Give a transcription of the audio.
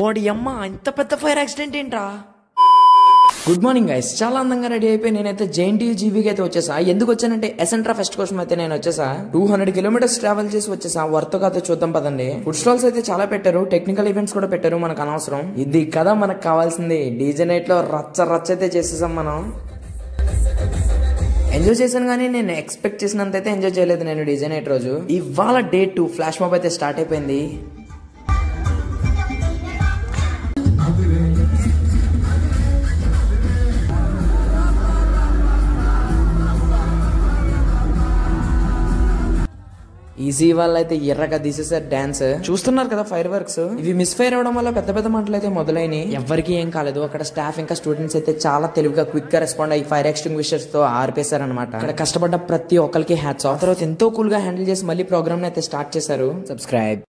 ఓడి అమ్మ ఇంత పెద్ద ఫైర్ యాక్సిడెంట్ ఏంట్రా? గుడ్ మార్నింగ్ గైస్, చాలా అందంగా రెడీ అయిపోయి నేనైతే జేఎన్టీయూ జీబీకి అయితే వచ్చేసా. ఎందుకు వచ్చానంటే ఎసెంట్రా ఫెస్ట్ కోసం అయితే నేను వచ్చేసా. 200 కిలోమీటర్స్ ట్రావెల్ చేసి వచ్చేసా. వర్త్ కాదు చూద్దాం పదండి. ఫుడ్ స్టాల్స్ అయితే చాలా పెట్టారు, టెక్నికల్ ఈవెంట్స్ కూడా పెట్టారు, మనకు అనవసరం. ఇది కదా మనకు కావాల్సింది. డీజే నైట్ లో రచ్చ రచ్చ అయితే చేసేసాం మనం. ఎంజాయ్ చేశాను కానీ నేను ఎక్స్పెక్ట్ చేసినంత అయితే ఎంజాయ్ చేయలేదు నేను డీజే నైట్ రోజు. ఇవాళ డే 2 ఫ్లాష్ మాబ్ అయితే స్టార్ట్ అయిపోయింది. ఈజీ వాళ్ళు అయితే ఎర్రగా తీసేసారు డాన్స్. చూస్తున్నారు కదా ఫైర్ వర్క్స్. ఇవి మిస్ ఫైర్ అవడం వల్ల పెద్ద పెద్ద మంటలు అయితే మొదలైనవి. ఎవరికి ఏం కాలేదు. అక్కడ స్టాఫ్ ఇంకా స్టూడెంట్స్ అయితే చాలా తెలివిగా క్విక్ గా రెస్పాండ్ అయ్యి ఫైర్ ఎక్స్టింగ్విషర్స్ తో ఆర్పేశారనమాట. అక్కడ కష్టపడ్డ ప్రతి ఒక్కరికి హ్యాట్స్ ఆఫ్. తర్వాత ఎంతో కూల్ గా హ్యాండిల్ చేసి మళ్ళీ ప్రోగ్రామ్ అయితే స్టార్ట్ చేశారు. సబ్స్క్రైబ్.